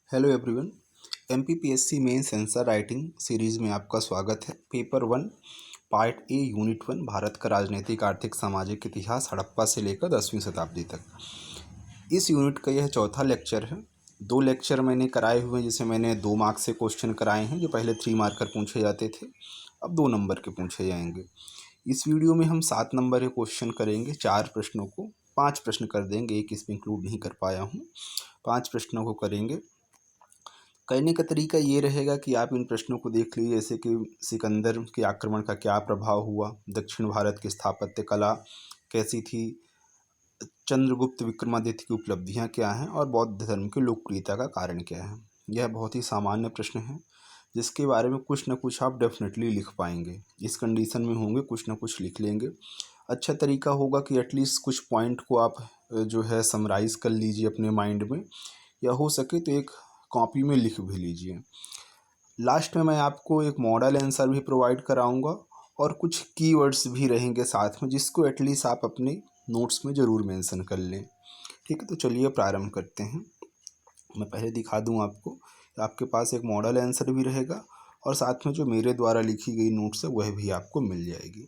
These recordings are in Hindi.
Hello everyone. MPPSC mains answer writing series में आपका स्वागत है। पेपर 1 पार्ट ए यूनिट 1 भारत का राजनीतिक आर्थिक सामाजिक इतिहास हड़प्पा से लेकर 10वीं शताब्दी तक। इस यूनिट का यह चौथा लेक्चर है। 2 लेक्चर मैंने कराए हुए हैं जिसे मैंने 2 मार्क्स से क्वेश्चन कराए हैं जो पहले 3 मार्कर पूछे जाते थे, अब 2 नंबर के पूछे जाएंगे। इस वीडियो में हम 7 नंबर के क्वेश्चन करेंगे। 4 प्रश्नों को 5 प्रश्न कर देंगे, एक इसमें इंक्लूड नहीं कर पाया हूँ। 5 प्रश्नों को करेंगे। करने का तरीका ये रहेगा कि आप इन प्रश्नों को देख लीजिए, जैसे कि सिकंदर के आक्रमण का क्या प्रभाव हुआ, दक्षिण भारत की स्थापत्य कला कैसी थी, चंद्रगुप्त विक्रमादित्य की उपलब्धियां क्या हैं और बौद्ध धर्म की लोकप्रियता का कारण क्या है। यह बहुत ही सामान्य प्रश्न है जिसके बारे में कुछ न कुछ आप डेफिनेटली लिख पाएंगे। इस कंडीशन में होंगे कुछ न कुछ लिख लेंगे। अच्छा तरीका होगा कि एटलीस्ट कुछ पॉइंट को आप जो है समराइज़ कर लीजिए अपने माइंड में, या हो सके तो एक कॉपी में लिख भी लीजिए। लास्ट में मैं आपको एक मॉडल आंसर भी प्रोवाइड कराऊंगा और कुछ कीवर्ड्स भी रहेंगे साथ में, जिसको एटलीस्ट आप अपने नोट्स में ज़रूर मेंशन कर लें। ठीक है, तो चलिए प्रारंभ करते हैं। मैं पहले दिखा दूं आपको, आपके पास एक मॉडल आंसर भी रहेगा और साथ में जो मेरे द्वारा लिखी गई नोट्स है वह भी आपको मिल जाएगी।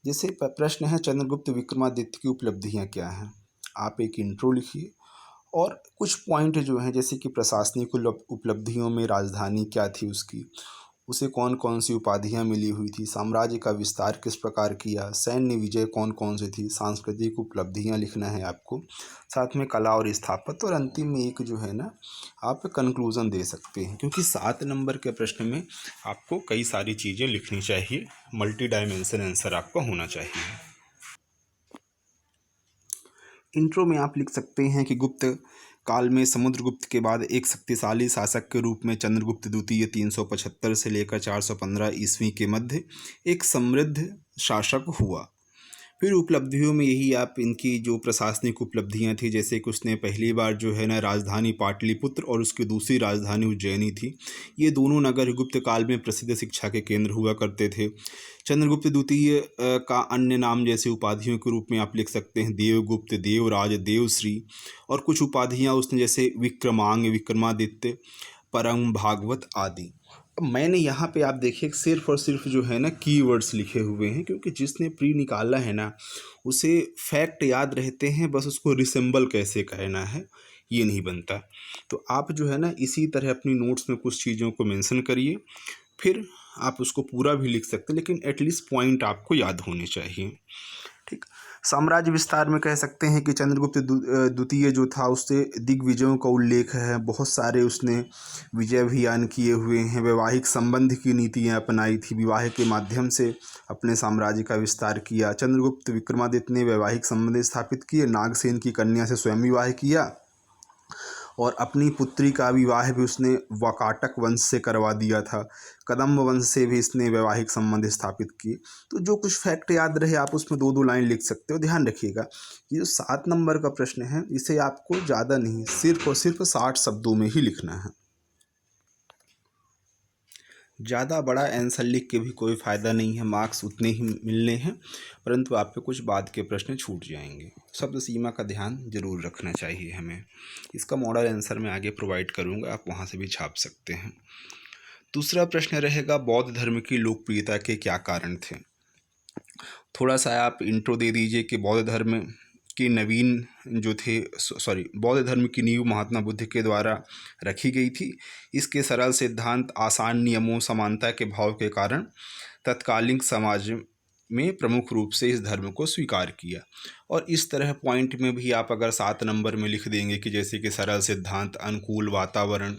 जैसे प्रश्न है, चंद्रगुप्त विक्रमादित्य की उपलब्धियां क्या हैं। आप एक इंट्रो लिखिए और कुछ पॉइंट जो हैं, जैसे कि प्रशासनिक उपलब्धियों में राजधानी क्या थी उसकी, उसे कौन कौन सी उपाधियां मिली हुई थी, साम्राज्य का विस्तार किस प्रकार किया, सैन्य विजय कौन कौन सी थी, सांस्कृतिक उपलब्धियां लिखना है आपको, साथ में कला और स्थापत्य, और अंतिम में एक जो है ना आप कंक्लूजन दे सकते हैं, क्योंकि 7 नंबर के प्रश्न में आपको कई सारी चीज़ें लिखनी चाहिए। मल्टी डायमेंशन आंसर आपका होना चाहिए। इंट्रो में आप लिख सकते हैं कि गुप्त काल में समुद्रगुप्त के बाद एक शक्तिशाली शासक के रूप में चंद्रगुप्त द्वितीय 375 से लेकर 415 ईस्वी के मध्य एक समृद्ध शासक हुआ। फिर उपलब्धियों में यही आप इनकी जो प्रशासनिक उपलब्धियां थी, जैसे कि उसने पहली बार जो है ना राजधानी पाटलिपुत्र और उसकी दूसरी राजधानी उज्जैनी थी। ये दोनों नगर गुप्त काल में प्रसिद्ध शिक्षा के केंद्र हुआ करते थे। चंद्रगुप्त द्वितीय का अन्य नाम जैसे उपाधियों के रूप में आप लिख सकते हैं देवगुप्त, देवराज, देवश्री, और कुछ उपाधियां उसने जैसे विक्रमांग, विक्रमादित्य, परम भागवत आदि। अब मैंने यहाँ पे आप देखिए सिर्फ और सिर्फ जो है ना कीवर्ड्स लिखे हुए हैं, क्योंकि जिसने प्री निकाला है ना उसे फैक्ट याद रहते हैं, बस उसको रिसेंबल कैसे कहना है ये नहीं बनता। तो आप जो है ना इसी तरह अपनी नोट्स में कुछ चीज़ों को मेंशन करिए, फिर आप उसको पूरा भी लिख सकते हैं, लेकिन एटलीस्ट पॉइंट आपको याद होने चाहिए। ठीक। साम्राज्य विस्तार में कह सकते हैं कि चंद्रगुप्त द्वितीय जो था उससे दिग्विजयों का उल्लेख है, बहुत सारे उसने विजय अभियान किए हुए हैं, वैवाहिक संबंध की नीतियां अपनाई थी, विवाह के माध्यम से अपने साम्राज्य का विस्तार किया। चंद्रगुप्त विक्रमादित्य ने वैवाहिक संबंध स्थापित किए, नागसेन की कन्या से स्वयं विवाह किया और अपनी पुत्री का विवाह भी उसने वाकाटक वंश से करवा दिया था। कदम्ब वंश से भी इसने वैवाहिक संबंध स्थापित किए। तो जो कुछ फैक्ट याद रहे आप उसमें 2-2 लाइन लिख सकते हो। ध्यान रखिएगा, ये जो 7 नंबर का प्रश्न है इसे आपको ज़्यादा नहीं, सिर्फ और सिर्फ 60 शब्दों में ही लिखना है। ज़्यादा बड़ा आंसर लिख के भी कोई फ़ायदा नहीं है, मार्क्स उतने ही मिलने हैं, परंतु आप पे कुछ बाद के प्रश्न छूट जाएंगे। शब्द सीमा का ध्यान जरूर रखना चाहिए हमें। इसका मॉडल आंसर मैं आगे प्रोवाइड करूँगा, आप वहाँ से भी छाप सकते हैं। दूसरा प्रश्न रहेगा, बौद्ध धर्म की लोकप्रियता के क्या कारण थे। थोड़ा सा आप इंट्रो दे दीजिए कि बौद्ध धर्म की नवीन जो थे बौद्ध धर्म की नींव महात्मा बुद्ध के द्वारा रखी गई थी। इसके सरल सिद्धांत, आसान नियमों, समानता के भाव के कारण तत्कालीन समाज में प्रमुख रूप से इस धर्म को स्वीकार किया। और इस तरह पॉइंट में भी आप अगर 7 नंबर में लिख देंगे कि जैसे कि सरल सिद्धांत, अनुकूल वातावरण,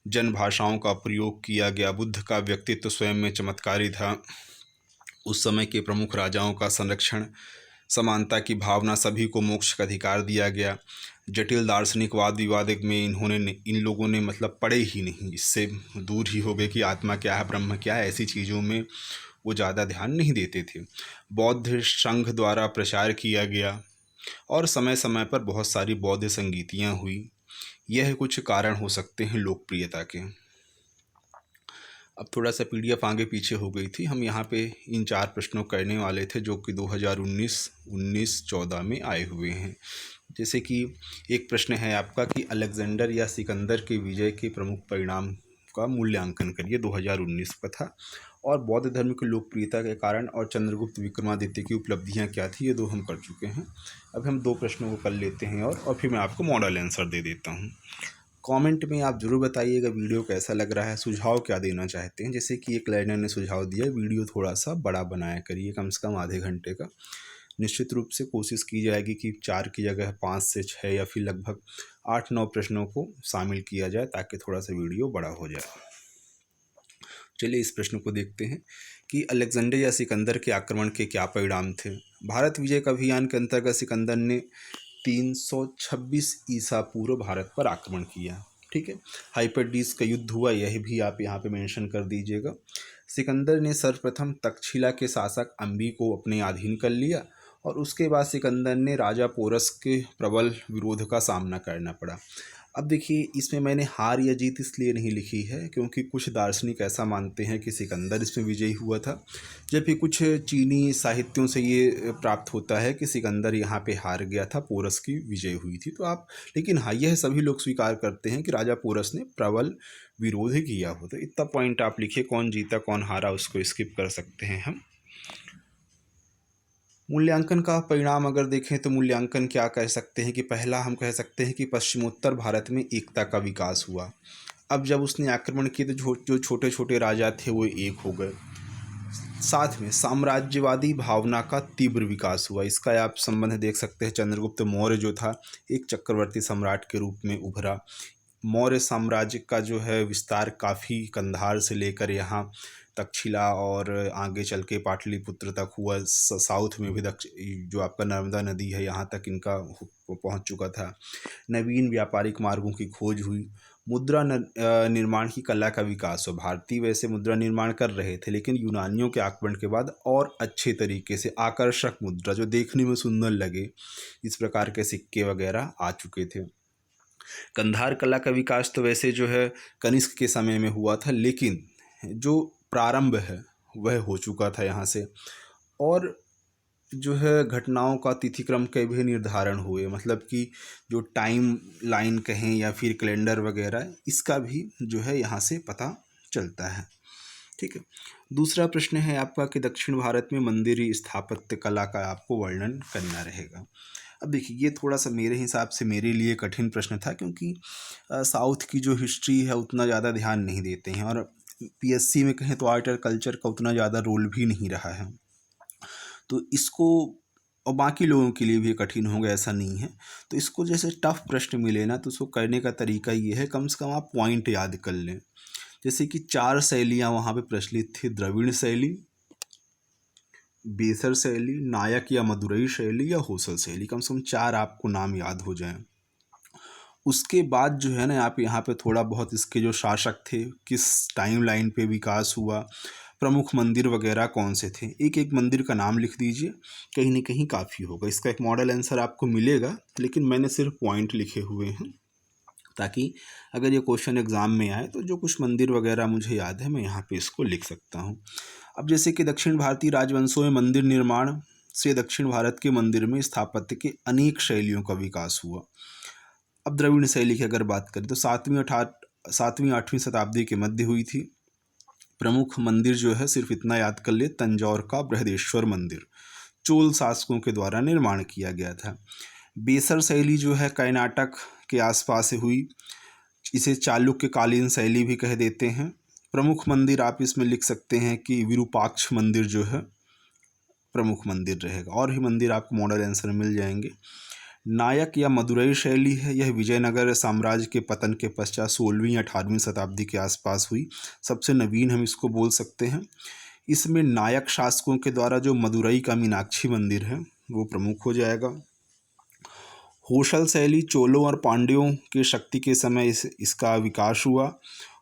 जन भाषाओं का प्रयोग किया गया, बुद्ध का व्यक्तित्व स्वयं में चमत्कारी था, उस समय के प्रमुख राजाओं का संरक्षण, समानता की भावना, सभी को मोक्ष का अधिकार दिया गया, जटिल दार्शनिक वाद विवाद में इन लोगों ने मतलब पढ़े ही नहीं, इससे दूर ही हो गए कि आत्मा क्या है, ब्रह्म क्या है, ऐसी चीज़ों में वो ज़्यादा ध्यान नहीं देते थे। बौद्ध संघ द्वारा प्रचार किया गया और समय समय पर बहुत सारी बौद्ध संगीतियाँ हुई। यह कुछ कारण हो सकते हैं लोकप्रियता के। अब थोड़ा सा पीडीएफ आगे पीछे हो गई थी। हम यहाँ पे इन 4 प्रश्नों करने वाले थे जो कि 2019, 19, 14 में आए हुए हैं। जैसे कि एक प्रश्न है आपका कि अलेक्जेंडर या सिकंदर के विजय के प्रमुख परिणाम का मूल्यांकन करिए, 2019 का था। और बौद्ध धर्म की लोकप्रियता के कारण और चंद्रगुप्त विक्रमादित्य की उपलब्धियां क्या थी, ये 2 हम कर चुके हैं। अब हम 2 प्रश्नों को कर लेते हैं और फिर मैं आपको मॉडल आंसर दे देता हूँ। कमेंट में आप ज़रूर बताइएगा वीडियो कैसा लग रहा है, सुझाव क्या देना चाहते हैं। जैसे कि एक लर्नर ने सुझाव दिया वीडियो थोड़ा सा बड़ा बनाया करिए, कम से कम आधे घंटे का। निश्चित रूप से कोशिश की जाएगी कि 4 की जगह 5 से 6 या फिर लगभग 8-9 प्रश्नों को शामिल किया जाए ताकि थोड़ा सा वीडियो बड़ा हो जाए। चलिए इस प्रश्न को देखते हैं कि अलेक्जेंडर या सिकंदर के आक्रमण के क्या परिणाम थे। भारत विजय का अभियान के अंतर्गत सिकंदर ने 326 ईसा पूर्व भारत पर आक्रमण किया। ठीक है, हाइपरडीस का युद्ध हुआ, यह भी आप यहाँ पे मेंशन कर दीजिएगा। सिकंदर ने सर्वप्रथम तक्षशिला के शासक अंबी को अपने अधीन कर लिया और उसके बाद सिकंदर ने राजा पोरस के प्रबल विरोध का सामना करना पड़ा। अब देखिए, इसमें मैंने हार या जीत इसलिए नहीं लिखी है क्योंकि कुछ दार्शनिक ऐसा मानते हैं कि सिकंदर इसमें विजयी हुआ था, जबकि कुछ चीनी साहित्यों से ये प्राप्त होता है कि सिकंदर यहाँ पे हार गया था, पोरस की विजय हुई थी। तो आप, लेकिन हाँ, यह सभी लोग स्वीकार करते हैं कि राजा पोरस ने प्रबल विरोध किया हो। तो इतना पॉइंट आप लिखिए, कौन जीता कौन हारा उसको स्किप कर सकते हैं हम। मूल्यांकन का परिणाम अगर देखें तो मूल्यांकन क्या कह सकते हैं कि पहला हम कह सकते हैं कि पश्चिमोत्तर भारत में एकता का विकास हुआ। अब जब उसने आक्रमण किए तो जो छोटे छोटे राजा थे वो एक हो गए। साथ में साम्राज्यवादी भावना का तीव्र विकास हुआ। इसका आप संबंध देख सकते हैं, चंद्रगुप्त मौर्य जो था एक चक्रवर्ती सम्राट के रूप में उभरा। मौर्य साम्राज्य का जो है विस्तार काफ़ी कंधार से लेकर यहाँ तक्षशिला और आगे चल के पाटलिपुत्र तक हुआ। साउथ में भी जो आपका नर्मदा नदी है यहाँ तक इनका पहुँच चुका था। नवीन व्यापारिक मार्गों की खोज हुई। मुद्रा निर्माण की कला का विकास हो। भारतीय वैसे मुद्रा निर्माण कर रहे थे, लेकिन यूनानियों के आक्रमण के बाद और अच्छे तरीके से आकर्षक मुद्रा जो देखने में सुंदर लगे, इस प्रकार के सिक्के वगैरह आ चुके थे। कंधार कला का विकास तो वैसे जो है कनिष्क के समय में हुआ था, लेकिन जो प्रारंभ है वह हो चुका था यहाँ से। और जो है घटनाओं का तिथिक्रम के भी निर्धारण हुए, मतलब कि जो टाइम लाइन कहें या फिर कैलेंडर वगैरह, इसका भी जो है यहाँ से पता चलता है। ठीक है, दूसरा प्रश्न है आपका कि दक्षिण भारत में मंदिरी स्थापत्य कला का आपको वर्णन करना रहेगा। अब देखिए, ये थोड़ा सा मेरे हिसाब से मेरे लिए कठिन प्रश्न था क्योंकि साउथ की जो हिस्ट्री है उतना ज़्यादा ध्यान नहीं देते हैं, और पीएससी में कहें तो आर्ट और कल्चर का उतना ज़्यादा रोल भी नहीं रहा है। तो इसको, और बाकी लोगों के लिए भी कठिन होगा ऐसा नहीं है। तो इसको जैसे टफ प्रश्न मिले ना, तो उसको करने का तरीका ये है, कम से कम आप पॉइंट याद कर लें। जैसे कि 4 शैलियाँ वहाँ पे प्रचलित थी, द्रविड़ शैली, बेसर शैली, नायक या मदुरई शैली या होसल शैली। कम से कम 4 आपको नाम याद हो जाएं। उसके बाद जो है ना, आप यहाँ पे थोड़ा बहुत इसके जो शासक थे, किस टाइम लाइन पे विकास हुआ, प्रमुख मंदिर वगैरह कौन से थे, एक एक मंदिर का नाम लिख दीजिए, कहीं ना कहीं काफ़ी होगा। इसका एक मॉडल आंसर आपको मिलेगा, लेकिन मैंने सिर्फ पॉइंट लिखे हुए हैं ताकि अगर ये क्वेश्चन एग्ज़ाम में आए तो जो कुछ मंदिर वगैरह मुझे याद है मैं यहाँ पे इसको लिख सकता हूँ। अब जैसे कि दक्षिण भारतीय राजवंशों में मंदिर निर्माण से दक्षिण भारत के मंदिर में स्थापत्य के अनेक शैलियों का विकास हुआ। अब द्रविड़ शैली की अगर बात करें तो 7वीं-8वीं शताब्दी के मध्य हुई थी। प्रमुख मंदिर जो है सिर्फ इतना याद कर ले, तंजौर का बृहदेश्वर मंदिर चोल शासकों के द्वारा निर्माण किया गया था। बेसर शैली जो है कर्नाटक के आसपास से हुई, इसे चालुक्यकालीन शैली भी कह देते हैं। प्रमुख मंदिर आप इसमें लिख सकते हैं कि विरूपाक्ष मंदिर जो है प्रमुख मंदिर रहेगा, और भी मंदिर आपको मॉडल आंसर मिल जाएंगे। नायक या मदुरई शैली है, यह विजयनगर साम्राज्य के पतन के पश्चात 16वीं या 18वीं शताब्दी के आसपास हुई। सबसे नवीन हम इसको बोल सकते हैं। इसमें नायक शासकों के द्वारा जो मदुरई का मीनाक्षी मंदिर है वो प्रमुख हो जाएगा। होसल शैली चोलों और पांड्यों के शक्ति के समय इसका विकास हुआ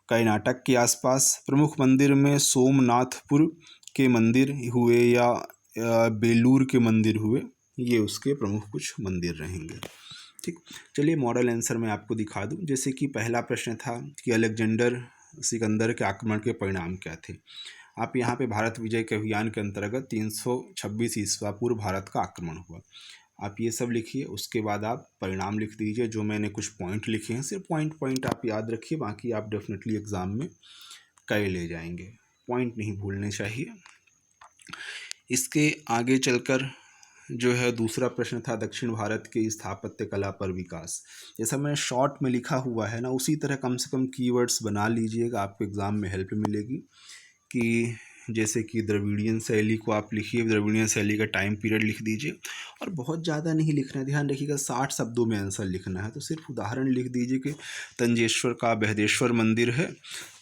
कर्नाटक के आसपास। प्रमुख मंदिर में सोमनाथपुर के मंदिर हुए या बेलूर के मंदिर हुए, ये उसके प्रमुख कुछ मंदिर रहेंगे। ठीक, चलिए मॉडल आंसर मैं आपको दिखा दूं। जैसे कि पहला प्रश्न था कि अलेक्जेंडर सिकंदर के आक्रमण के परिणाम क्या थे। आप यहाँ पे भारत विजय के अभियान के अंतर्गत 326 ईस्वा पूर्व भारत का आक्रमण हुआ। आप ये सब लिखिए, उसके बाद आप परिणाम लिख दीजिए। जो मैंने कुछ पॉइंट लिखे हैं सिर्फ पॉइंट पॉइंट आप याद रखिए, बाकी आप डेफिनेटली एग्ज़ाम में कई ले जाएंगे, पॉइंट नहीं भूलने चाहिए। इसके आगे चलकर जो है दूसरा प्रश्न था दक्षिण भारत के स्थापत्य कला पर विकास। जैसा मैंने शॉर्ट में लिखा हुआ है ना, उसी तरह कम से कम कीवर्ड्स बना लीजिएगा, आपको एग्ज़ाम में हेल्प मिलेगी। कि जैसे कि द्रविड़ियन शैली को आप लिखिए, द्रविड़ियन शैली का टाइम पीरियड लिख दीजिए, और बहुत ज़्यादा नहीं लिखना है, ध्यान रखिएगा 60 शब्दों में आंसर लिखना है। तो सिर्फ उदाहरण लिख दीजिए कि तंजेश्वर का बृहदेश्वर मंदिर है,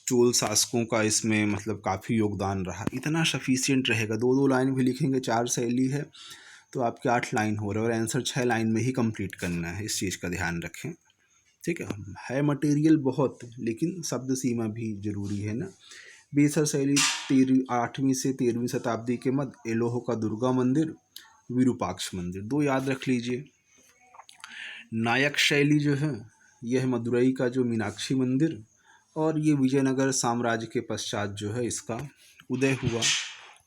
चोल शासकों का इसमें मतलब काफ़ी योगदान रहा, इतना सफिशियंट रहेगा। 2-2 लाइन भी लिखेंगे, 4 शैली है तो आपके 8 लाइन हो रहे हैं, और आंसर 6 लाइन में ही कंप्लीट करना है, इस चीज़ का ध्यान रखें। ठीक है मटेरियल बहुत, लेकिन शब्द सीमा भी जरूरी है ना। बेसर शैली 8वीं से 13वीं शताब्दी के मध्य, एलोह का दुर्गा मंदिर, विरूपाक्ष मंदिर, 2 याद रख लीजिए। नायक शैली जो है यह मदुरई का जो मीनाक्षी मंदिर, और ये विजयनगर साम्राज्य के पश्चात जो है इसका उदय हुआ।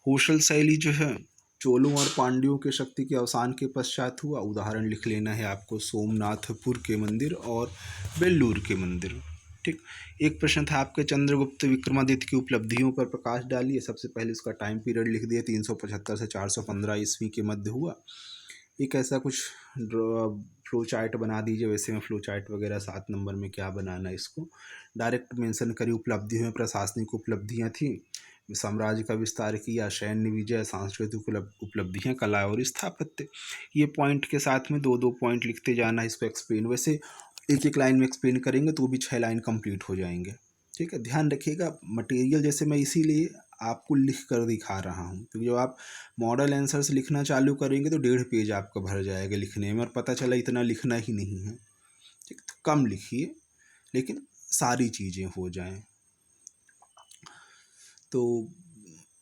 होशल शैली जो है चोलों और पांड्यों के शक्ति के अवसान के पश्चात हुआ। उदाहरण लिख लेना है आपको सोमनाथपुर के मंदिर और बेल्लूर के मंदिर। ठीक, एक प्रश्न था आपके चंद्रगुप्त विक्रमादित्य की उपलब्धियों पर प्रकाश डालिए। सबसे पहले उसका टाइम पीरियड लिख दिया, 375 से 415 ईस्वी के मध्य हुआ। एक ऐसा कुछ फ्लो चार्ट बना दीजिए, वैसे में फ्लो चार्ट वगैरह 7 नंबर में क्या बनाना है, इसको डायरेक्ट मेंशन करिए। उपलब्धियों में प्रशासनिक उपलब्धियां थी, साम्राज्य का विस्तार किया, सैन्य विजय, सांस्कृतिक उपलब्धियां, कला और स्थापत्य। ये पॉइंट के साथ में 2-2 पॉइंट लिखते जाना, इसको एक्सप्लेन, वैसे एक एक लाइन में एक्सप्लेन करेंगे तो भी 6 लाइन कंप्लीट हो जाएंगे। ठीक है, ध्यान रखिएगा मटेरियल जैसे मैं इसीलिए आपको लिख कर दिखा रहा हूँ, क्योंकि जब आप मॉडल आंसर्स लिखना चालू करेंगे तो 1.5 पेज आपका भर जाएगा लिखने में, और पता चला इतना लिखना ही नहीं है। ठीक, तो कम लिखिए लेकिन सारी चीज़ें हो जाएं। तो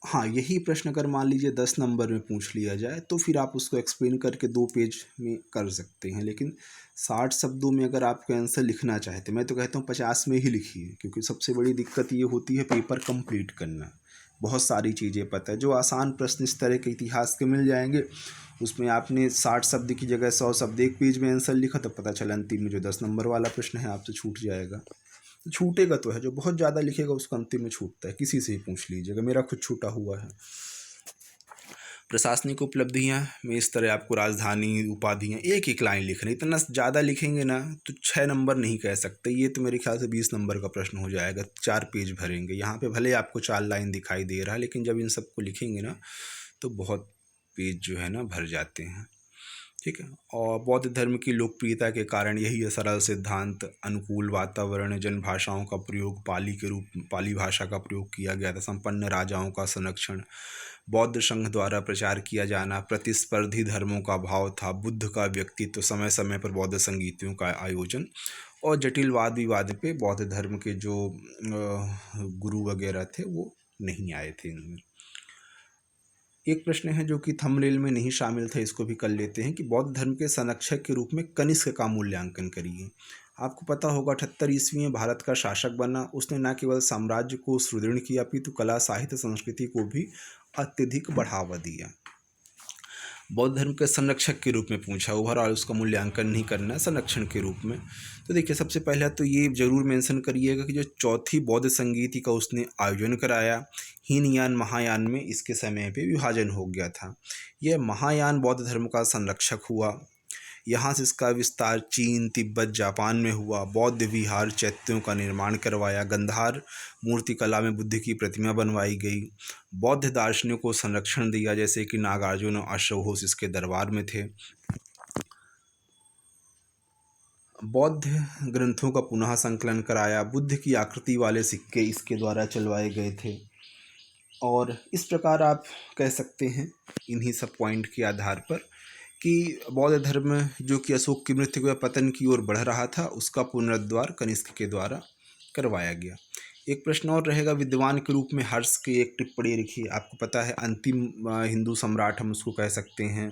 हाँ, यही प्रश्न अगर मान लीजिए 10 नंबर में पूछ लिया जाए तो फिर आप उसको एक्सप्लेन करके 2 पेज में कर सकते हैं, लेकिन 60 शब्दों में अगर आपको आंसर लिखना चाहते, मैं तो कहता हूँ 50 में ही लिखिए, क्योंकि सबसे बड़ी दिक्कत ये होती है पेपर कंप्लीट करना। बहुत सारी चीज़ें पता है, जो आसान प्रश्न इस तरह के इतिहास के मिल जाएंगे, उसमें आपने 60 शब्द की जगह 100 शब्द एक पेज में आंसर लिखा, तो पता चला अंतिम में जो 10 नंबर वाला प्रश्न है आपसे छूट जाएगा। छूटेगा तो है, जो बहुत ज़्यादा लिखेगा उसका अंतिम में छूटता है, किसी से ही पूछ लीजिएगा, मेरा खुद छूटा हुआ है। प्रशासनिक उपलब्धियां में इस तरह आपको राजधानी उपाधियां एक एक लाइन लिखना, इतना ज़्यादा लिखेंगे ना तो 6 नंबर नहीं कह सकते, ये तो मेरे ख्याल से 20 नंबर का प्रश्न हो जाएगा, 4 पेज भरेंगे। यहाँ पे भले आपको 4 लाइन दिखाई दे रहा है, लेकिन जब इन सबको लिखेंगे ना तो बहुत पेज जो है ना भर जाते हैं। ठीक है, और बौद्ध धर्म की लोकप्रियता के कारण यही है सरल सिद्धांत, अनुकूल वातावरण, जन भाषाओं का प्रयोग, पाली भाषा का प्रयोग किया गया था, संपन्न राजाओं का संरक्षण, बौद्ध संघ द्वारा प्रचार किया जाना, प्रतिस्पर्धी धर्मों का भाव था, बुद्ध का व्यक्तित्व, समय समय पर बौद्ध संगीतों का आयोजन, और जटिल वाद विवाद पे बौद्ध धर्म के जो गुरु वगैरह थे वो नहीं आए थे इनमें। एक प्रश्न है जो कि थंबनेल में नहीं शामिल था, इसको भी कर लेते हैं कि बौद्ध धर्म के संरक्षक के रूप में कनिष्क का मूल्यांकन करिए। आपको पता होगा 78 ईस्वी में भारत का शासक बना, उसने न केवल साम्राज्य को सुदृढ़ किया अपितु कला साहित्य संस्कृति को भी अत्यधिक बढ़ावा दिया। बौद्ध धर्म के संरक्षक के रूप में पूछा, ओवरऑल उसका मूल्यांकन नहीं करना है, संरक्षण के रूप में। तो देखिए सबसे पहला तो ये जरूर मेंशन करिएगा कि जो चौथी बौद्ध संगीति का उसने आयोजन कराया, हीनयान महायान में इसके समय पे विभाजन हो गया था। यह महायान बौद्ध धर्म का संरक्षक हुआ, यहाँ से इसका विस्तार चीन, तिब्बत, जापान में हुआ। बौद्ध विहार चैत्यों का निर्माण करवाया, गंधार मूर्तिकला में बुद्ध की प्रतिमा बनवाई गई, बौद्ध दार्शनिकों को संरक्षण दिया, जैसे कि नागार्जुन और अश्वघोष इसके दरबार में थे। बौद्ध ग्रंथों का पुनः संकलन कराया, बुद्ध की आकृति वाले सिक्के इसके द्वारा चलवाए गए थे। और इस प्रकार आप कह सकते हैं इन्हीं सब पॉइंट के आधार पर कि बौद्ध धर्म जो कि अशोक की मृत्यु के पतन की ओर बढ़ रहा था, उसका पुनरुद्धार कनिष्क के द्वारा करवाया गया। एक प्रश्न और रहेगा, विद्वान के रूप में हर्ष की एक टिप्पणी लिखिए। आपको पता है अंतिम हिंदू सम्राट हम उसको कह सकते हैं,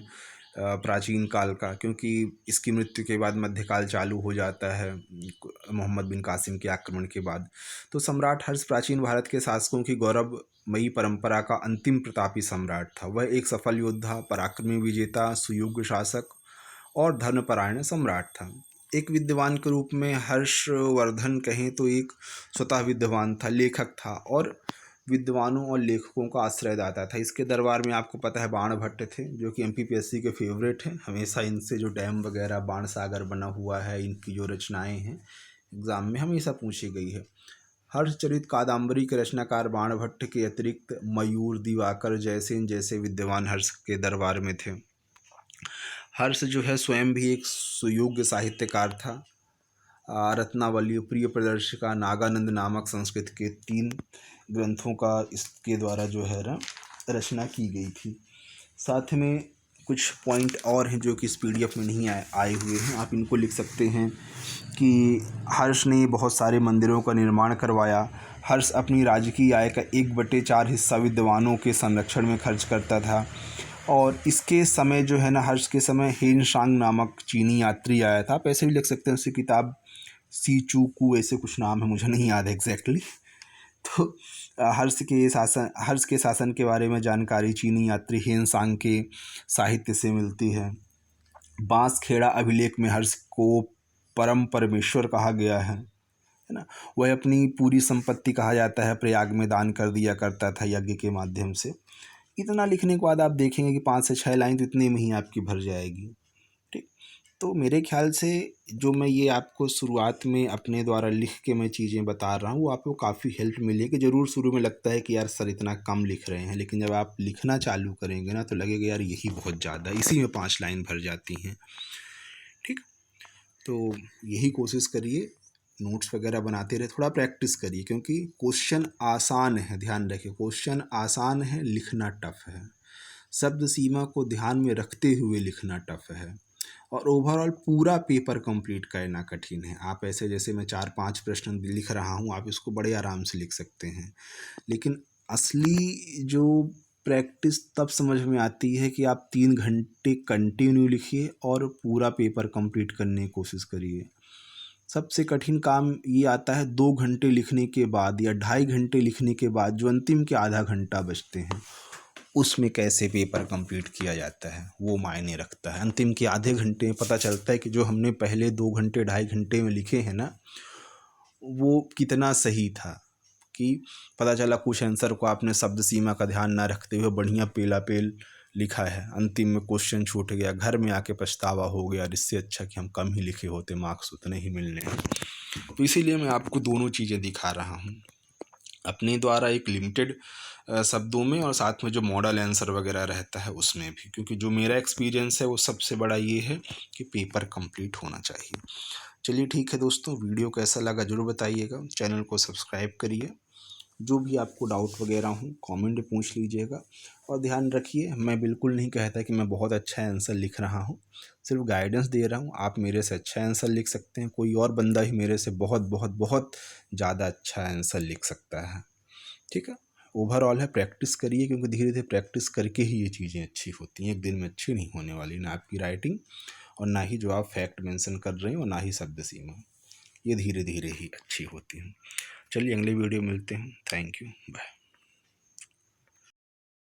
प्राचीन काल का, क्योंकि इसकी मृत्यु के बाद मध्यकाल चालू हो जाता है मोहम्मद बिन कासिम के आक्रमण के बाद। तो सम्राट हर्ष प्राचीन भारत के शासकों की गौरवमयी परंपरा का अंतिम प्रतापी सम्राट था। वह एक सफल योद्धा, पराक्रमी विजेता, सुयोग्य शासक और धर्मपरायण सम्राट था। एक विद्वान के रूप में हर्षवर्धन कहें तो एक स्वतः विद्वान था, लेखक था और विद्वानों और लेखकों का आश्रयदाता था। इसके दरबार में आपको पता है बाणभट्ट थे, जो कि एमपीपीएससी के फेवरेट हैं। हमेशा इनसे जो डैम वगैरह, बाण सागर बना हुआ है, इनकी जो रचनाएं हैं एग्ज़ाम में हमेशा पूछी गई है। हर्षचरित कादम्बरी के रचनाकार बाणभट्ट के अतिरिक्त मयूर, दिवाकर, जयसेन जैसे विद्वान हर्ष के दरबार में थे। हर्ष जो है स्वयं भी एक सुयोग्य साहित्यकार था। रत्नावली, प्रिय प्रदर्शिका, नागानंद नामक संस्कृत के 3 ग्रंथों का इसके द्वारा जो है ना रचना की गई थी। साथ में कुछ पॉइंट और हैं जो कि इस पीडीएफ में नहीं आए हुए हैं, आप इनको लिख सकते हैं कि हर्ष ने बहुत सारे मंदिरों का निर्माण करवाया। हर्ष अपनी राजकीय आय का 1/4 हिस्सा विद्वानों के संरक्षण में खर्च करता था। और इसके समय जो है ना, हर्ष के समय हेन सांग नामक चीनी यात्री आया था। आप ऐसे भी लिख सकते हैं, उसकी किताब सी चू कू ऐसे कुछ नाम है, मुझे नहीं याद एग्जैक्टली। तो हर्ष के शासन के बारे में जानकारी चीनी यात्री हेन सांग के साहित्य से मिलती है। बांसखेड़ा अभिलेख में हर्ष को परम परमेश्वर कहा गया है ना। वह अपनी पूरी संपत्ति, कहा जाता है, प्रयाग में दान कर दिया करता था यज्ञ के माध्यम से। इतना लिखने के बाद आप देखेंगे कि 5 से 6 लाइन तो इतने में ही आपकी भर जाएगी। ठीक, तो मेरे ख्याल से जो मैं ये आपको शुरुआत में अपने द्वारा लिख के मैं चीज़ें बता रहा हूँ, वो आपको काफ़ी हेल्प मिलेगी। ज़रूर शुरू में लगता है कि यार सर इतना कम लिख रहे हैं, लेकिन जब आप लिखना चालू करेंगे ना तो लगेगा यार यही बहुत ज़्यादा, इसी में 5 लाइन भर जाती हैं। ठीक, तो यही कोशिश करिए, नोट्स वगैरह बनाते रहे, थोड़ा प्रैक्टिस करिए, क्योंकि क्वेश्चन आसान है। ध्यान रखिए, क्वेश्चन आसान है, लिखना टफ है। शब्द सीमा को ध्यान में रखते हुए लिखना टफ है। और ओवरऑल पूरा पेपर कंप्लीट करना कठिन है। आप ऐसे जैसे मैं 4-5 प्रश्न लिख रहा हूँ, आप इसको बड़े आराम से लिख सकते हैं, लेकिन असली जो प्रैक्टिस तब समझ में आती है कि आप 3 घंटे कंटिन्यू लिखिए और पूरा पेपर कंप्लीट करने की कोशिश करिए। सबसे कठिन काम ये आता है 2 घंटे लिखने के बाद या 2.5 घंटे लिखने के बाद जो अंतिम के आधा घंटा बचते हैं, उसमें कैसे पेपर कंप्लीट किया जाता है, वो मायने रखता है। अंतिम के आधे घंटे में पता चलता है कि जो हमने पहले 2 घंटे 2.5 घंटे में लिखे हैं ना, वो कितना सही था। कि पता चला कुछ आंसर को आपने शब्द सीमा का ध्यान ना रखते हुए बढ़िया पेला पेल लिखा है, अंतिम में क्वेश्चन छूट गया, घर में आके पछतावा हो गया, इससे अच्छा कि हम कम ही लिखे होते, मार्क्स उतने ही मिलने हैं। तो इसीलिए मैं आपको दोनों चीज़ें दिखा रहा हूँ, अपने द्वारा एक लिमिटेड शब्दों में और साथ में जो मॉडल आंसर वगैरह रहता है उसमें भी, क्योंकि जो मेरा एक्सपीरियंस है वो सबसे बड़ा ये है कि पेपर कंप्लीट होना चाहिए। चलिए ठीक है दोस्तों, वीडियो कैसा लगा ज़रूर बताइएगा, चैनल को सब्सक्राइब करिए, जो भी आपको डाउट वगैरह हो कमेंट में पूछ लीजिएगा। और ध्यान रखिए, मैं बिल्कुल नहीं कहता कि मैं बहुत अच्छा आंसर लिख रहा हूँ, सिर्फ गाइडेंस दे रहा हूँ। आप मेरे से अच्छा आंसर लिख सकते हैं, कोई और बंदा ही मेरे से बहुत बहुत बहुत ज़्यादा अच्छा आंसर लिख सकता है। ठीक है, ओवरऑल है प्रैक्टिस करिए, क्योंकि धीरे धीरे प्रैक्टिस करके ही ये चीज़ें अच्छी होती हैं। एक दिन में अच्छी नहीं होने वाली, ना आपकी राइटिंग और ना ही जो आप फैक्ट मेंशन कर रहे हैं और ना ही शब्द सीमा, ये धीरे धीरे ही अच्छी होती हैं। चलिए अगले वीडियो मिलते हैं। Thank you, bye.